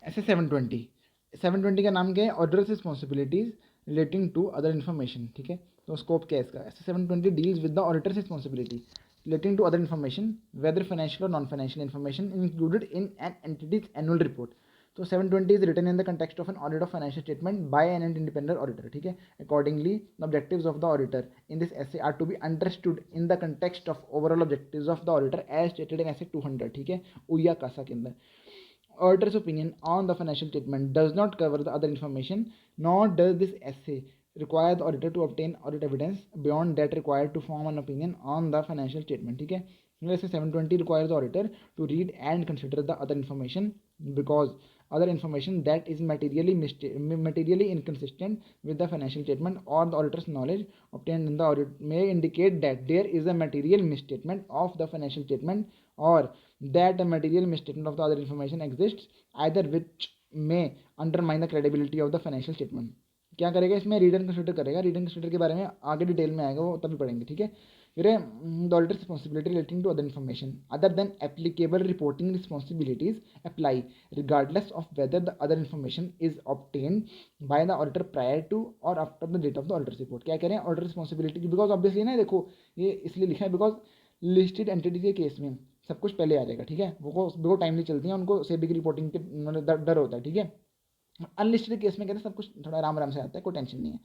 ऐसे 720 का नाम क्या है, auditors responsibilities relating to other information, ठीक है। तो स्कोप क्या है इसका, ऐसे 720 deals with the auditors responsibility relating to other information whether financial or non-financial information included in an entity's annual report. So 720 is written in the context of an audit of financial statement by an independent auditor, ठीक है। Accordingly, the objectives of the auditor in this essay are to be understood in the context of overall objectives of the auditor as stated in essay 200, ठीक है, उया कासा के अंदर। Auditor's opinion on the financial statement does not cover the other information, nor does this essay require the auditor to obtain audit evidence beyond that required to form an opinion on the financial statement, ठीक है। वैसे 720 requires the auditor to read and consider the other information because other information that is materially inconsistent with the financial statement or the auditor's knowledge obtained in the audit may indicate that there is a material misstatement of the financial statement or that a material misstatement of the other information exists, either which may undermine the credibility of the financial statement. क्या करेगा इसमें, read and consider करेगा। Read and consider के बारे में आगे detail में आएगा, वो तभी पढ़ेंगे, ठीक है। फिर the auditor responsibility relating to other information other than applicable reporting responsibilities apply regardless of whether the other information is obtained by the auditor prior to और after the date of the auditor report. क्या करें, auditor responsibility की, because obviously ना, देखो ये इसलिए लिखा है बिकॉज लिस्टेड एंटिटी के केस में सब कुछ पहले आ जाएगा, ठीक है। वो टाइमली चलती है, उनको सेबी की रिपोर्टिंग के डर होता है, ठीक है। अनलिस्टेड केस में कहते हैं सब कुछ थोड़ा आराम आराम से आता है, कोई टेंशन नहीं है।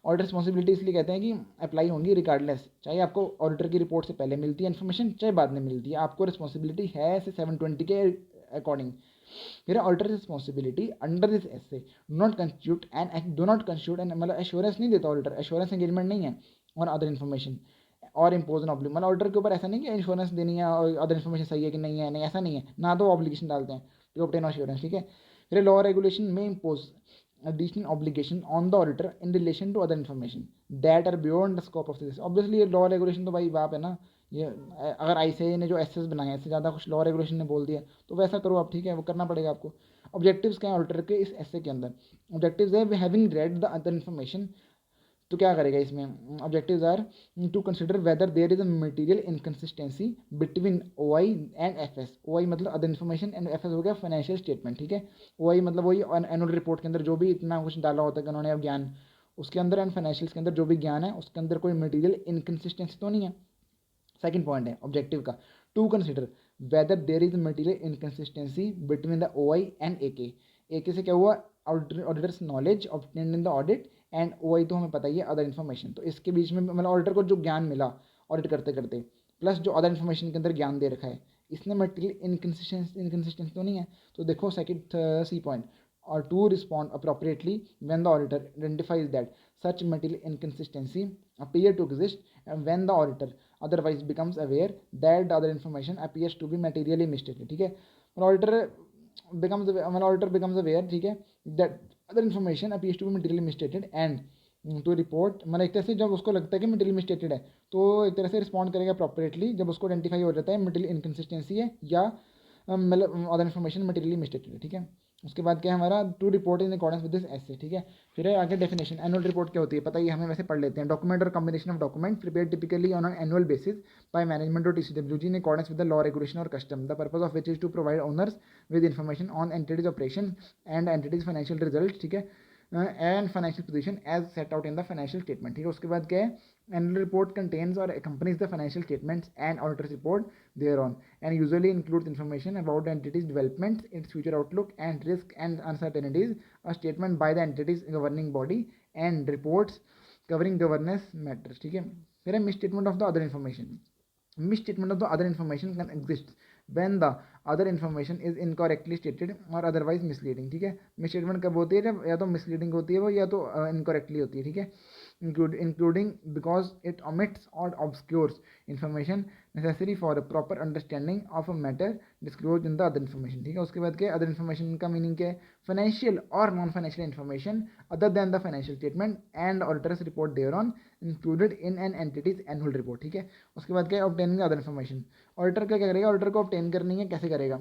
ऑडिटर रिस्पॉन्सिबिलिटी इसलिए कहते हैं कि अप्लाई होंगी रिगार्डलेस, चाहे आपको ऑडिटर की रिपोर्ट से पहले मिलती है इन्फॉर्मेशन, चाहे बाद में मिलती है, आपको रिस्पॉन्सिबिलिटी है ऐसे 720 के अकॉर्डिंग। फिर auditor responsibility under this essay do not constitute and, मतलब एश्योरेंस नहीं देता ऑडिटर, एश्योरेंस एंगेजमेंट नहीं है और अदर इन्फॉर्मेशन और इम्पोज एन ऑब्लिगेशन, मतलब ऑडिटर के ऊपर ऐसा नहीं कि इंश्योरेंस देनी है और अदर इन्फॉर्मेशन सही है कि नहीं है, नहीं ऐसा नहीं है ना, तो ऑब्लिगेशन डालते हैं टू ऑब्टेन एश्योरेंस, ठीक है। फिर लॉ रेगुलेशन में impose additional obligation on the auditor in relation to other information that are beyond the scope of this. Obviously ये लॉ रेगुलेशन तो भाई बाप है ना, ये अगर आईसीएआई ने जो एसएस बनाए हैं इससे ज़्यादा कुछ लॉ रेगुलेशन ने बोल दिया तो वैसा करो आप, ठीक है, वो करना पड़ेगा आपको। ऑब्जेक्टिव्स क्या है ऑडिटर के इस एसे के अंदर, ऑब्जेक्टिव्स है having read the other information, तो क्या करेगा इसमें, objectives are to consider whether there is a material inconsistency between OI and FS. OI मतलब अदर इन्फॉर्मेशन एंड एफएस हो गया फाइनेंशियल स्टेटमेंट, ठीक है। ओआई मतलब वही एनुअल रिपोर्ट के अंदर जो भी इतना कुछ डाला होता है कि उन्होंने अब ज्ञान उसके अंदर, एंड फाइनेंशियल्स के अंदर जो भी ज्ञान है उसके अंदर कोई मटेरियल इनकन्सिस्टेंसी तो नहीं है। सेकंड पॉइंट है ऑब्जेक्टिव का, to consider whether there is material inconsistency between the OI and AK. AK से क्या हुआ, auditor's knowledge obtained in the audit, and OI तो हमें पता ही है अदर इन्फॉर्मेशन, तो इसके बीच में मतलब ऑडिटर को जो ज्ञान मिला ऑडिट करते करते प्लस जो अदर इन्फॉर्मेशन के अंदर ज्ञान दे रखा है, इसमें मटेरियल इनकन्सिस्टेंसी तो नहीं है। तो देखो second C point, or to respond appropriately when the auditor identifies that such material inconsistency appear to exist and when the auditor otherwise becomes aware that the other information appears to be materially misstated, ठीक है। auditor becomes aware, ठीक है, that other information appears to be materially misstated and to report, मतलब एक तरह से जब उसको लगता है कि मटेरियल मिस्टेटेड है तो एक तरह से रिस्पॉन्ड करेगा प्रॉपरेटली जब उसको आइडेंटिफाई हो जाता है मटेरियल इनकन्सिस्टेंसी है या मतलब अदर इन्फॉर्मेशन मटेरियली मिस्टेटेड है, ठीक है। उसके बाद क्या है हमारा, to report in accordance with this SA, ठीक है। फिर है आगे डेफिनेशन, एनुअल रिपोर्ट क्या होती है पता ही हमें, वैसे पढ़ लेते हैं। डॉक्यूमेंट और combination of document prepare typically on an annual basis by management और TCWG in accordance with the law regulation और custom, the purpose of which is to provide owners with information on entity's operation and entity's financial result, ठीक है, and financial position as set out in the financial statement, ठीक है। उसके बाद क्या है, annual report contains or accompanies the financial statements and auditor's report thereon and usually includes information about the entity's developments, its future outlook and risk and uncertainties, a statement by the entity's governing body and reports covering governance matters, ठीक है। फिर है misstatement of the other information, misstatement of the other information can exist when the other information is incorrectly stated or otherwise misleading, ठीक है। misstatement कब होती है, जब या तो misleading होती है वो या तो incorrectly होती है, ठीक है, including because it omits or obscures information necessary for a proper understanding of a matter disclosed in the other information, ठीक है। उसके बाद क्या है, अदर इन्फॉर्मेशन का मीनिंग क्या है, फाइनेंशियल और non financial information other than the financial statement and auditor's report thereon included in an entity's annual report, ठीक है। उसके बाद क्या है, ऑब्टेनिंग अदर इन्फॉर्मेशन, ऑडिटर क्या करेगा, ऑडिटर को ऑब्टेन करनी है, कैसे करेगा,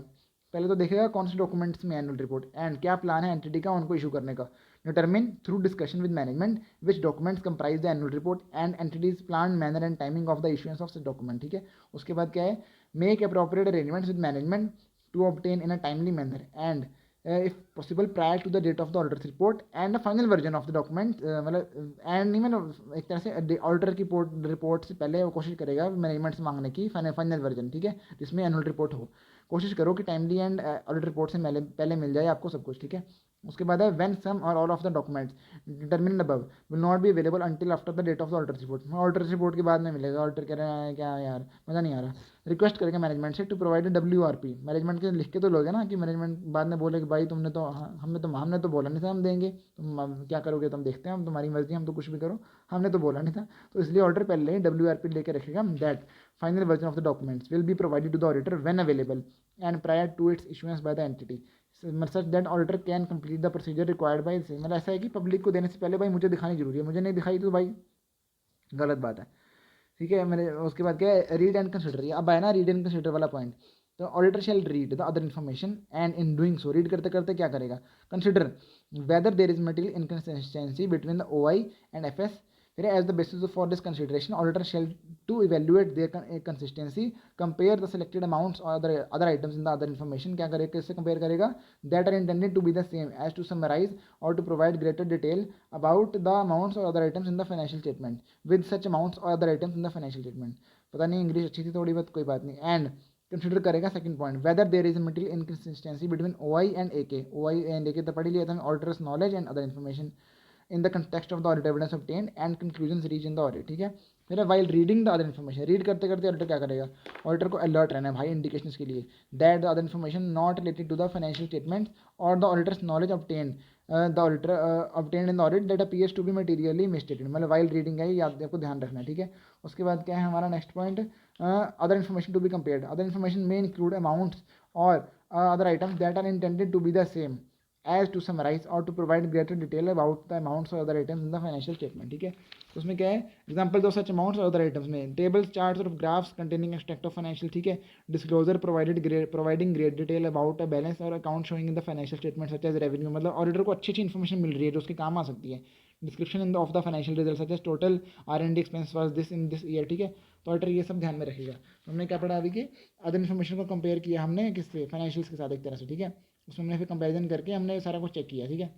पहले तो देखेगा कौन से डॉक्यूमेंट्स में एनुअल रिपोर्ट एंड क्या प्लान है एंटिटी का उनको इशू करने का, determine through discussion with management which documents comprise the annual report and entities planned manner and timing of the issuance of such document, ठीक है। उसके बाद क्या है, make appropriate arrangements with management to obtain in a timely manner and if possible prior to the date of the auditors report and the final version of the document, मतलब and नहीं, मतलब एक तरह से ऑडिटर की report से पहले वो कोशिश करेगा मैनेजमेंट से मांगने की फाइनल वर्जन, ठीक है, जिसमें एनुअल रिपोर्ट हो। कोशिश करो कि टाइमली एंड ऑडिट रिपोर्ट से पहले मिल जाए आपको सब कुछ, ठीक है। उसके बाद है when some or all of the documents determine above will not be available until after the date of the auditor report. Auditor report के बाद में मिलेगा। ऑडिटर कह रहा है क्या यार, मज़ा नहीं आ रहा। रिक्वेस्ट करेंगे मैनेजमेंट से टू प्रोवाइड WRP। मैनेजमेंट के लिख के तो लोगे ना, कि मैनेजमेंट बाद में बोले कि भाई तुमने तो हमने तो बोला नहीं था हम देंगे, तुम क्या करोगे तुम देखते हैं, हम तुम्हारी मर्जी, हम तो कुछ भी करो, हमने तो बोला नहीं था। तो इसलिए ऑर्डर पहले ही WRP लेके रखेगा that final version of the documents will be provided to the auditor when available and prior to its issuance by the entity such that auditor can complete the procedure required by. मतलब ऐसा है कि public को देने से पहले भाई मुझे दिखानी जरूरी है, मुझे नहीं दिखाई तो भाई गलत बात है, ठीक है। मैंने उसके बाद क्या है, रीड एंड कंसिडर। अब आया ना रीड एंड कंसिडर वाला पॉइंट। तो auditor shall read the other information and in doing so, read करते करते क्या करेगा, consider whether there is material inconsistency between the OI and FS। फिर as the basis for this consideration auditor shall to evaluate their consistency, compare the selected amounts और other items in the other information. क्या करेगा, किससे compare करेगा, that are intended to be the same as to summarize और to provide greater detail about the amounts और other items in the financial statement with such amounts और other items in the financial statement. पता नहीं English अच्छी थी थोड़ी बहुत, कोई बात नहीं। एंड कंसिडर करेगा second point, weather there is material inconsistency between OI and AK। OI and AK तो पढ़ लिया था, auditors knowledge and other information in the context of the audit evidence obtained and conclusions reach in the audit, ठीक है। फिर while reading the other information, read करते करते auditor क्या करेगा, ऑडिटर को अलर्ट रहना है भाई इंडिकेशन के लिए, that the other information not related to the financial statement और the auditor's knowledge obtained the auditor obtained in the audit that appears to be materially misstated. मतलब वाइल रीडिंग है, ये आपको ध्यान रखना है, ठीक है। उसके बाद क्या है हमारा next point, other information to be compared. Other information में इंक्लूड अमाउंट्स और other items that are intended to be the same as to summarize or to provide greater detail about the amounts or other items in the financial statement, ठीक है। तो उसमें क्या है, example दो such amounts और other items में tables charts और graphs containing extract of financial, ठीक है। Disclosure providing great detail about a balance और account showing in the financial statement such as revenue. मतलब ऑडिटर को अच्छी अच्छी इन्फॉर्मेशन मिल रही है जो उसके काम आ सकती है। Description in of the financial result such as total R&D expense was this in this year, ठीक है। तो ऑडिटर ये सब ध्यान में रखेगा। तो हमने क्या पढ़ा अभी कि अदर इन्फॉर्मेशन को कंपेयर किया हमने किससे, फाइनेंशियल्स के साथ एक तरह से, ठीक है। उसमें हमने फिर कंपैरिजन करके हमने सारा कुछ चेक किया, ठीक है।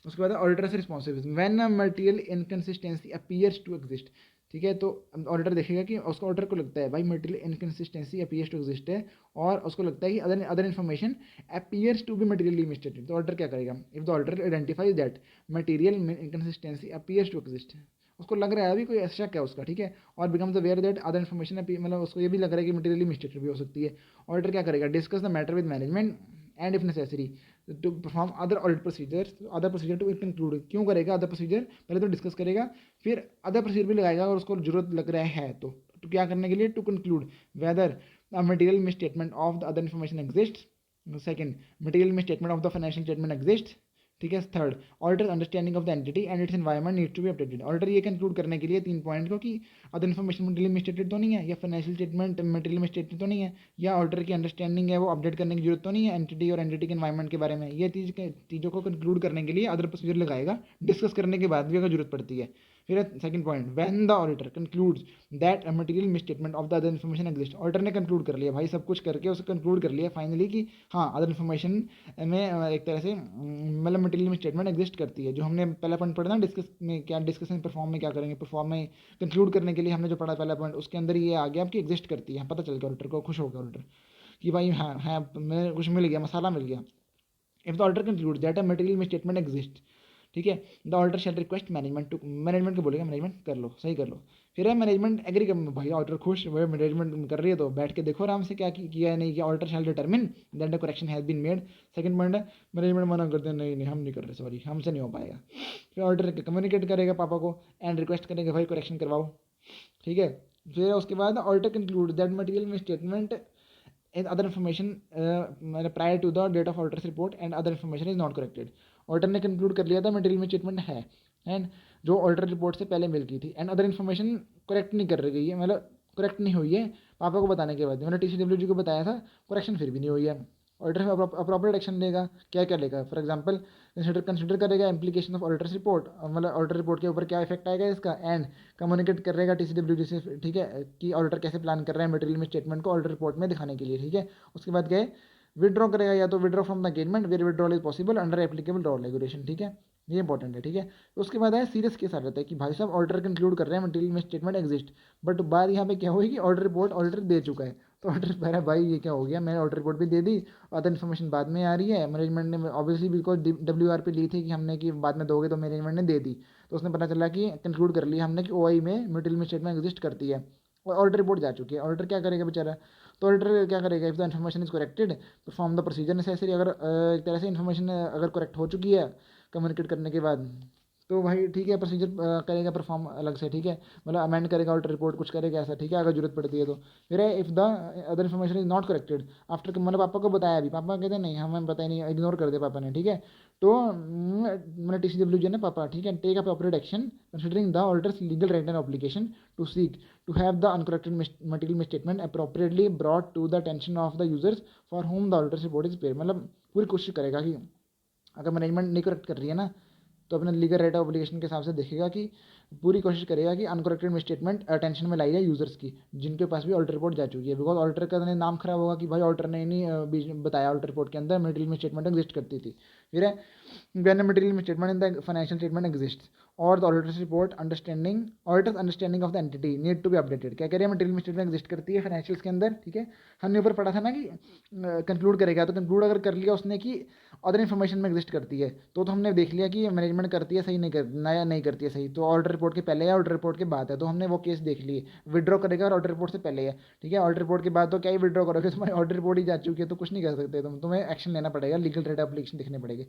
उसके बाद ऑडिटर से responsibility when a material inconsistency appears to exist, ठीक है। तो ऑडिटर देखेगा कि उसको ऑडिटर को लगता है भाई material inconsistency appears to exist है और उसको लगता है कि other information appears to be materially misstated. तो ऑडिटर क्या करेगा, if the auditor identifies that material inconsistency appears to exist, उसको लग रहा है अभी कोई ऐसा क्या उसका, ठीक है, और becomes aware that other information, मतलब उसको ये भी लग रहा है कि मटेरियली मिस्टेक भी हो सकती है। ऑडिटर क्या करेगा, discuss the matter with management and if necessary to perform other audit procedure to conclude. क्यों करेगा अदर प्रोसीजर, पहले तो डिस्कस करेगा फिर अदर प्रोसीजर भी लगाएगा और उसको जरूरत लग रहा है तो क्या करने के लिए, to conclude whether material misstatement of the other information exist. Second, material misstatement of the financial statement exist, ठीक है। Third, auditor understanding of the entity and its environment need to be updated. Auditor ये conclude करने के लिए 3 point को कि other information material मिस्टेटेड तो नहीं है, या फाइनेंशियल स्टेटमेंट मटेरियल मिस्टेटेड तो नहीं है, या ऑडिटर की अंडरस्टैंडिंग है वो अपडेट करने की जरूरत तो नहीं है एंटिटी और एंटिटी के एनवायरमेंट के बारे में। ये चीज़ों को कंक्लूड करने के लिए अदर प्रोसीजर लगाएगा, डिस्कस करने के बाद भी अगर जरूरत पड़ती है। फिर second point, when the auditor concludes that a material misstatement of the other information exist. Auditor ने कंक्लूड कर लिया भाई, सब कुछ करके उसे कंक्लूड कर लिया फाइनली कि हाँ अदर इन्फॉर्मेशन में एक तरह से मतलब मटेरियल मिसस्टेटमेंट एग्जिस्ट करती है। जो हमने पहला पॉइंट पढ़ा ना डिस्कस में, क्या डिस्कशन परफॉर्म में क्या करेंगे, परफॉर्म में कंक्लूड करने के लिए हमने जो पढ़ा पहला पॉइंट, उसके अंदर ये आ गया कि एग्जिस्ट करती है। पता चल गया ऑडिटर को, खुश हो गया ऑडिटर कि भाई हाँ हाँ मैं कुछ मिल गया, मसाला मिल गया। If the auditor conclude that a material misstatement exist, ठीक है, the auditor shall request management को बोलेगा मैनेजमेंट कर लो, सही कर लो। फिर है मैनेजमेंट एग्री कर, भाई ऑडिटर खुश, भाई मैनेजमेंट कर रही है तो बैठ के देखो आराम से क्या किया है नहीं किया। Auditor shall determine that the correction has been made. Second point है मैनेजमेंट मना करते हैं, नहीं नहीं हम नहीं कर रहे, सॉरी हमसे नहीं हो पाएगा। फिर ऑडिटर कम्युनिकेट करेगा पापा को एंड रिक्वेस्ट करेंगे भाई करेक्शन करवाओ, ठीक है। फिर उसके बाद ऑडिटर कंक्लूड दैट मटेरियल में statement and other information prior to the date of auditor's report and other information is not corrected। Auditor ने कंक्लूड कर लिया था मटेरियल में स्टेटमेंट है एंड जो ऑडिटर रिपोर्ट से पहले मिल गई थी एंड अदर इन्फॉर्मेशन करेक्ट नहीं कर रही है, मतलब करेक्ट नहीं हुई है। पापा को बताने के बाद मैंने TCWG को बताया था, करेक्शन फिर भी नहीं हुई है। ऑडिटर अप्रोप्रिएट एक्शन लेगा, क्या क्या लेगा, फॉर एग्जांपल कंसिडर करेगा इम्प्लीकेशन ऑफ ऑडिटर्स रिपोर्ट, मतलब ऑडिटर रिपोर्ट के ऊपर क्या इफेक्ट आएगा इसका, एंड कम्युनिकेट करेगा TCWG से, ठीक है, कि ऑडिटर कैसे प्लान कर रहा है मटेरियल में स्टेटमेंट को ऑडिटर रिपोर्ट में दिखाने के लिए, ठीक है। उसके बाद गए विड्रॉ करेगा या तो withdraw from the engagement where withdrawal is possible under applicable law regulation, ठीक है, ये इंपॉर्टेंट है, ठीक है। तो उसके बाद है सीरियस केस आ जाता है कि भाई साहब ऑर्डर कंक्लूड कर रहे हैं मटेरियल में स्टेटमेंट एग्जिस्ट, बट बात यहाँ पे क्या हुई कि ऑर्डर रिपोर्ट ऑर्डर दे चुका है, तो ऑर्डर कह रहा है भाई ये क्या हो गया, मैंने ऑर्डर रिपोर्ट भी दे दी, अदर इन्फॉर्मेशन बाद में आ रही है, मैनेजमेंट ने ऑब्वियसली बिकॉज WR पे ली थी कि हमने कि बाद में दोगे, तो मैनेजमेंट ने दे दी, तो उसने पता चला कि कंक्लूड कर लिया हमने कि OI में मटेरियल में स्टेटमेंट एग्जिस्ट करती है, और ऑर्डर रिपोर्ट जा चुकी है। ऑर्डर क्या करेगा बेचारा, तो ऑर्डर क्या करेगा, if the information is corrected perform the procedure necessary, अगर एक तरह से इन्फॉर्मेशन अगर करेक्ट हो चुकी है कम्युनिकेट करने के बाद, तो भाई ठीक है प्रोसीजर करेगा परफॉर्म अलग से, ठीक है, मतलब अमेंड करेगा ऑल्टर रिपोर्ट कुछ करेगा ऐसा, ठीक है, अगर जरूरत पड़ती है तो। फिर if the other information is not corrected after, मतलब पापा को बताया अभी, पापा कहते नहीं हमें पता ही नहीं, इग्नोर कर दिया पापा ने, ठीक है, तो मैंने TCWJ ने पापा, ठीक है, take appropriate action considering the auditor's legal right and obligation to seek to have the uncorrected material statement appropriately brought to the attention of the users for whom the auditor's report is paid, मतलब पूरी कोशिश करेगा कि अगर management नहीं correct कर रही है ना, तो अपने लीगल राइट ऑफ ऑब्लिगेशन के हिसाब से देखेगा कि पूरी कोशिश करेगा कि अनकरेक्टेड मिसस्टेटमेंट अटेंशन में लाई जाए यूजर्स की, जिनके पास भी ऑल्टर रिपोर्ट जा चुकी है, बिकॉज ऑल्टर का नाम खराब होगा कि भाई ऑल्टर ने नहीं बीच में बताया ऑल्टर रिपोर्ट के अंदर मटेरियल मिसस्टेटमेंट एग्जिस्ट करती थी। फिर है when a material misstatement in the financial statement exists or the auditor's report auditor's understanding of the entity need to be updated, क्या कह रहे हैं मटेरियल मिसस्टेटमेंट एग्जिस्ट करती है फाइनेंशियल्स के अंदर, ठीक है, हमने ऊपर पढ़ा था ना कि कंक्लूड करेगा, तो कंक्लूड अगर कर लिया उसने कि अदर इन्फॉर्मेशन में एग्जिस्ट करती है, तो हमने देख लिया कि मैनेजमेंट करती है सही नहीं करती है सही, तो ऑर्डर रिपोर्ट के पहले या ऑर्डर रिपोर्ट के बाद है, तो हमने वो केस देख लिए, विड्रॉ करेगा और ऑर्डर रिपोर्ट से पहले है, ठीक है, ऑर्डर रिपोर्ट के बाद तो क्या ही विड्रॉ करोगे, तुम्हारी ऑर्डर रिपोर्ट ही जा चुकी है, तो कुछ नहीं कर सकते तुम्हें एक्शन लेना पड़ेगा, लीगल राइट एप्लीकेशन देखने पड़ेगी।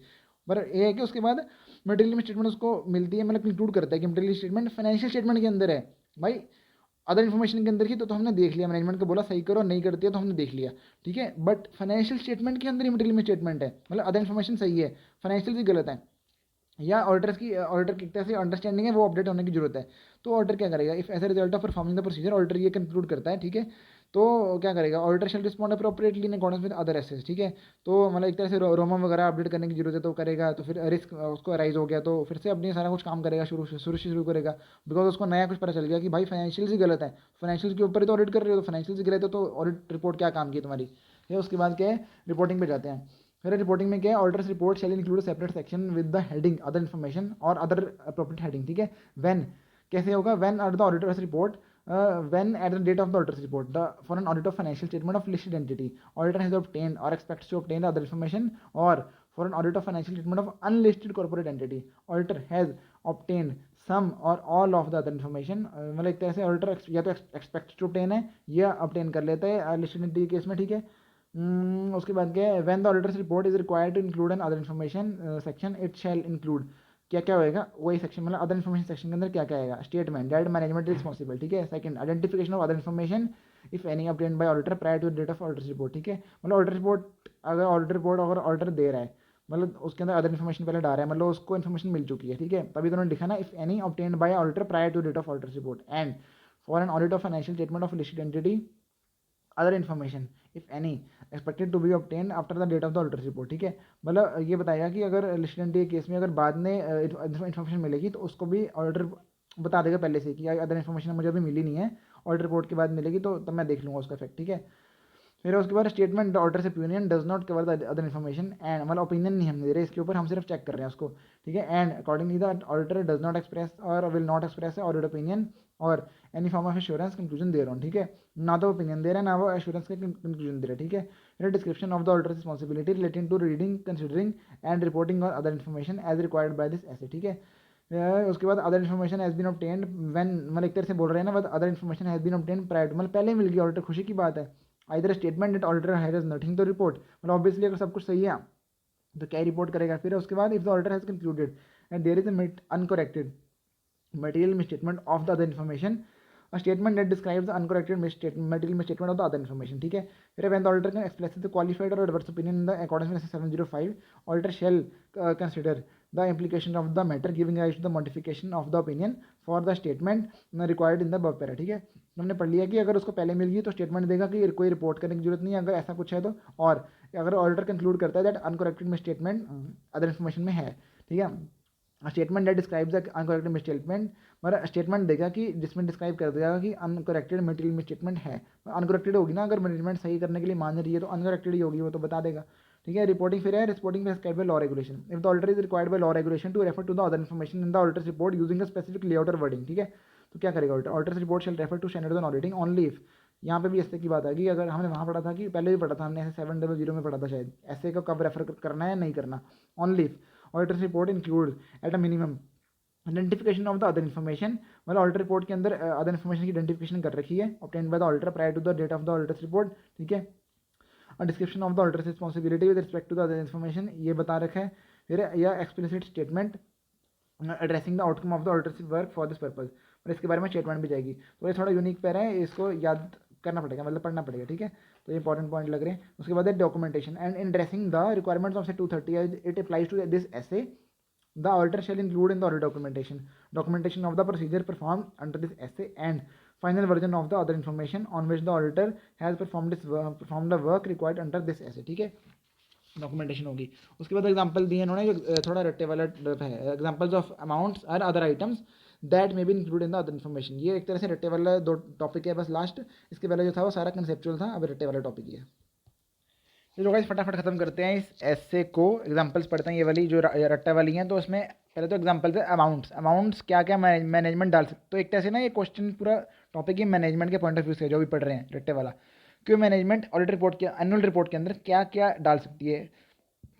पर ये है कि उसके बाद मटेरियल स्टेटमेंट उसको मिलती है, मतलब कंक्लूड करता है कि मटेरियल स्टेटमेंट फाइनेंशियल स्टेटमेंट के अंदर है भाई, अदर इन्फॉर्मेशन के अंदर की तो हमने देख लिया, मैनेजमेंट को बोला सही करो, नहीं करती है तो हमने देख लिया, ठीक है, बट फाइनेंशियल स्टेटमेंट के अंदर ही मटेरियल स्टेटमेंट है, मतलब अदर इन्फॉर्मेशन सही है, फाइनेंशियल भी गलत है, या ऑर्डर की तरह से अंडरस्टैंडिंग है वो अपडेट होने की जरूरत है। तो ऑर्डर क्या करेगा, if as a result of performing the procedure, auditor ये कंक्लूड करता है, ठीक है, तो क्या करेगा, auditor shall respond appropriately in accordance with other SAs, ठीक है, तो मतलब एक तरह से रोमम वगैरह अपडेट करने की जरूरत है तो करेगा, तो फिर रिस्क उसको अराइज हो गया तो फिर से अपनी सारा कुछ काम करेगा, शुरू करेगा, बिकॉज उसको नया कुछ पता चल गया कि भाई फाइनेंशियल ही गलत है, फाइनेंशियल के ऊपर ही तो ऑडिट कर रहे हो, तो फाइनेंशियल गलत है तो ऑडिट रिपोर्ट क्या काम की तुम्हारी है। उसके बाद क्या है, रिपोर्टिंग पे जाते हैं। फिर रिपोर्टिंग में क्या है, auditors report shall include separate section with the heading other information और अदर अप्रोप्रिएट हेडिंग, ठीक है, व्हेन कैसे होगा, when at the auditors report when at the date of the auditor's report for an audit of financial statement of listed entity auditor has obtained or expects to obtain the other information, or for an audit of financial statement of unlisted corporate entity auditor has obtained some or all of the other information, मतलब एक तरह से auditor या तो expect to obtain है या obtain कर लेता है लिस्टेड एंटिटी केस में, ठीक है। उसके बाद क्या है, when the auditor's report is required to include an other information section it shall include, क्या क्या होएगा वही सेक्शन, मतलब अदर इन्फॉर्मेशन सेक्शन के अंदर क्या क्या आएगा, स्टेटमेंट दैट मैनेजमेंट रिस्पॉन्सिबल, ठीक है, second identification of other information if any obtained by auditor prior to date of auditor report, ठीक है, मतलब ऑडिटर रिपोर्ट अगर ऑर्डर दे रहा है, मतलब उसके अंदर अदर इन्फॉर्मेशन पहले डाल रहा है, मतलब उसको इन्फॉर्मेशन मिल चुकी है, ठीक है, तभी तो उन्होंने लिखा ना if any obtained by auditor prior to date of auditor report, and for an audit of financial statement of listed entity other information if any expected to be obtain after the date of the auditors report, ठीक है, मतलब ये बताया कि अगर listed entity के case में अगर बाद में इन्फॉर्मेशन मिलेगी तो उसको भी ऑर्डर बता देगा पहले से कि अदर इन्फॉर्मेशन मुझे अभी मिली नहीं है, ऑर्डर रिपोर्ट के बाद मिलेगी तो तब मैं देख लूँगा उसका इफेक्ट, ठीक है। फिर उसके बाद स्टेटमेंट ऑर्डर से opinion does not cover the other information and, मतलब ओपिनियन नहीं हम दे रहे इसके ऊपर, हम सिर्फ चेक कर रहे हैं उसको, ठीक है, and accordingly the auditor does not express और will not express audit opinion और any form of assurance conclusion दे रहा हूँ, ठीक है, ना तो ओपिनियन दे रहा है ना वो एश्योरेंस का कंक्लूजन दे रहा है, ठीक है। फिर description of the auditor responsibility relating to reading considering and reporting और other information as required by this SA, ठीक है। उसके बाद other information has been obtained when, मतलब एक तरह से बोल रहे हैं ना, other information has been obtained prior to, मतलब पहले मिल गई ऑडिटर, खुशी की बात है, either statement that auditor has nothing to report, मतलब ऑब्वियसली अगर सब कुछ सही है तो क्या रिपोर्ट करेगा। फिर उसके बाद if the auditor has concluded and there is uncorrected material misstatement of the other information, a statement that describes the uncorrected material misstatement of the other information, ठीक है। फिर when the auditor can express the qualified or adverse opinion in the accordance with 705 auditor shall consider the implication of the matter giving rise to the modification of the opinion for the statement required in the above para, ठीक है। हमने पढ़ लिया कि अगर उसको पहले मिल गई तो स्टेटमेंट देगा कि कोई रिपोर्ट करने की जरूरत नहीं है अगर ऐसा कुछ है तो, और अगर ऑडिटर कंक्लूड करता है that uncorrected misstatement other information में है, ठीक है, statement that describes uncorrected miss statement, मतलब स्टेटमेंट देगा कि जिसमें डिस्क्राइब कर देगा कि अनकरेक्टेड मटेरियल मिस स्टेटमेंट है, अनकरेक्टेड होगी ना, अगर मैनेजमेंट सही करने के लिए मान रही है तो अनकरेक्टेड ही होगी, वो तो बता देगा। ठीक है, रिपोर्टिंग फिर है reporting prescribed by law regulation, if the auditor is required by law regulation to refer to the other information in the auditors report using a specific layout और वर्डिंग। ठीक है, तो क्या करेगा auditor, auditor's report shall refer to standards on auditing only if, यहाँ पे भी ऐसे की बात है कि अगर हमने वहाँ पढ़ा था कि पहले भी पढ़ा था हमने, ऐसे 700 में पढ़ा था शायद, ऐसे का कब रेफर करना है नहीं करना, only if auditor's report include at a minimum identification of the other information, मतलब ऑडिटर रिपोर्ट के अंदर अदर इन्फॉर्मेशन की आइडेंटिफिकेशन कर रखी है obtained by the auditor prior to the date of the auditors report. ठीक है, और description of the auditors responsibility with respect to the other information ये बता रखा है। फिर यह explicit statement addressing the outcome of the auditor's work for this purpose, और इसके बारे में स्टेटमेंट भी जाएगी। तो ये थोड़ा यूनिक पैरा है, इसको याद करना पड़ेगा, मतलब पढ़ना पड़ेगा। ठीक है, तो ये इंपॉर्टेंट पॉइंट लग रहे हैं। उसके बाद है documentation and in addressing the requirements of से 230 it applies to this SA, the auditor shall include in the audit documentation of the procedure performed under this essay and final version of the other information on which the auditor has performed the work required under this essay। ठीक है, documentation होगी। उसके बाद example दिए इन्होंने जो थोड़ा रट्टे वाला है, एग्जांपल्स ऑफ अमाउंट्स और other items that may be include in the other information. ये एक तरह से रट्टे वाला दो टॉपिक है बस लास्ट, इसके पहले जो था वो सारा कंसेप्चुअल था, अब रट्टे वाला टॉपिक ही है। चलो गाइस फटाफट खत्म करते हैं इस ऐसे को, एग्जांपल्स पढ़ते हैं, ये वाली जो रट्टा वाली हैं, तो उसमें पहले तो एग्जांपल्स है अमाउंट्स क्या क्या मैनेजमेंट डाल सकते, तो एक तरह से ना ये क्वेश्चन पूरा टॉपिक ही मैनेजमेंट के पॉइंट ऑफ व्यू से जो भी पढ़ रहे हैं रट्टे वाला, क्यों मैनेजमेंट ऑडिट रिपोर्ट के एनुअल रिपोर्ट के अंदर क्या क्या डाल सकती है।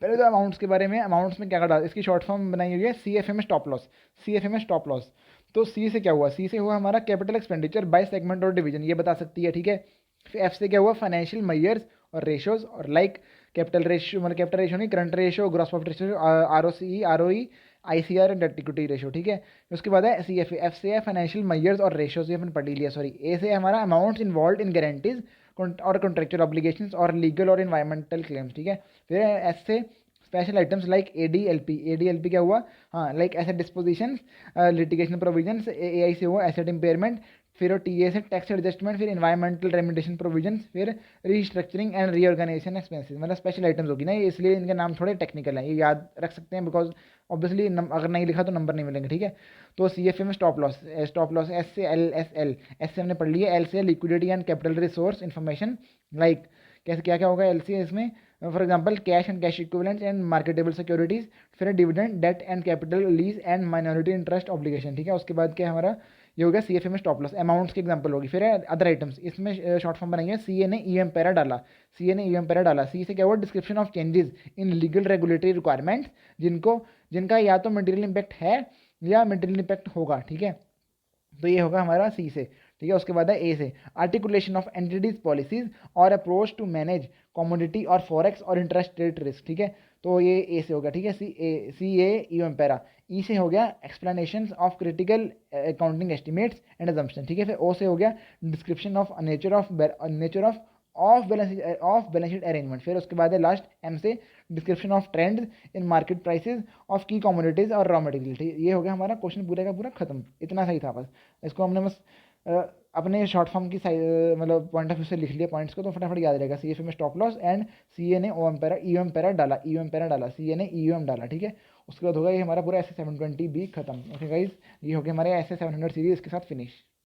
पहले तो अमाउंट्स के बारे में, अमाउंट्स में क्या क्या डाल, इसकी शॉर्ट फॉर्म बनाई हुई है CFM stop loss, CFM stop loss. तो सी से क्या हुआ, सी से हुआ हमारा कैपिटल एक्सपेंडिचर बाय सेगमेंट और डिवीजन, ये बता सकती है। ठीक है, फिर एफ से क्या हुआ, फाइनेंशियल मेजर्स और रेशोज, और लाइक कैपिटल रेशियो, मतलब कैपिटल रेशियो नहीं, current ratio, gross profit ratio, ROE ICR and debt equity ratio. ठीक है, उसके बाद है CFA, एफ से है फाइनेंशियल मेजर्स और रेशियोज, ये अपन पढ़ लिया सॉरी। ए से हमारा अमाउंट्स इन्वॉल्व इन गारंटीज और कॉन्ट्रेक्चुअल ऑब्लिगेशंस और लीगल और इन्वायरमेंटल क्लेम्स। ठीक है, फिर एस से स्पेशल आइटम्स लाइक ADLP क्या हुआ, हाँ like asset disposition, litigation provisions, AI से हुआ एसेट इम्पेयरमेंट, फिर TA से टैक्स एडजस्टमेंट, फिर इन्वायरमेंटल रेमिडेशन प्रोविजंस, फिर रीस्ट्रक्चरिंग एंड रीऑर्गेनाइजेशन एक्सपेंसेस, मतलब स्पेशल आइटम्स होगी ना ये, इसलिए इनके नाम थोड़े टेक्निकल हैं, ये याद रख सकते हैं बिकॉज ऑब्वियसली अगर नहीं लिखा तो नंबर नहीं मिलेंगे। ठीक है, तो CFA में स्टॉप लॉस एस से LSL, एस से हमने पढ़ लिया, एल से liquidity and capital resource information, like कैसे क्या क्या होगा एल सी इसमें, for example cash and cash equivalents and marketable securities, फिर dividend, debt and capital lease and minority interest obligation. ठीक है, उसके बाद क्या हमारा ये हो गया CFA में स्टॉप लॉस, अमाउंट्स की एग्जांपल होगी। फिर अदर आइटम्स, इसमें शॉर्ट फॉर्म बनाएंगे, CA ने EM पैरा डाला, सी से क्या हुआ, description of changes in legal regulatory requirements जिनका या तो मटेरियल इंपैक्ट है या मटेरियल इंपैक्ट होगा। ठीक है, तो ये होगा हमारा सी से। ठीक है, उसके बाद है ए से आर्टिकुलेशन ऑफ एंटिटीज पॉलिसीज और अप्रोच टू मैनेज कॉमोडिटी और फॉरेक्स और इंटरेस्ट रेट रिस्क। ठीक है, तो ये ए से होगा। ठीक है, सी ए यूएम पैरा। ई से हो गया explanation of critical accounting estimates and assumption. ठीक है, फिर ओ से हो गया description of nature of balance sheet arrangement. फिर उसके बाद है लास्ट एम से description of trends in market prices of की कमोडिटीज और रॉ मटेरियल। ठीक है, ये हो गया हमारा क्वेश्चन पूरे का पूरा खत्म, इतना सही था बस। इसको हमने बस अपने शॉर्ट फॉर्म की मतलब पॉइंट ऑफ व्यू से लिख लिया पॉइंट्स को, तो फटाफट याद रहेगा। CFA में स्टॉप लॉस एंड CA ने EOM पैरा डाला, CA ने EOM डाला। ठीक है, उसके बाद होगा ये हमारा पूरा ऐसे 720 भी खत्म। ओके गाइज, ये हो गया हमारे ऐसे 700 सीरीज के साथ फिनिश।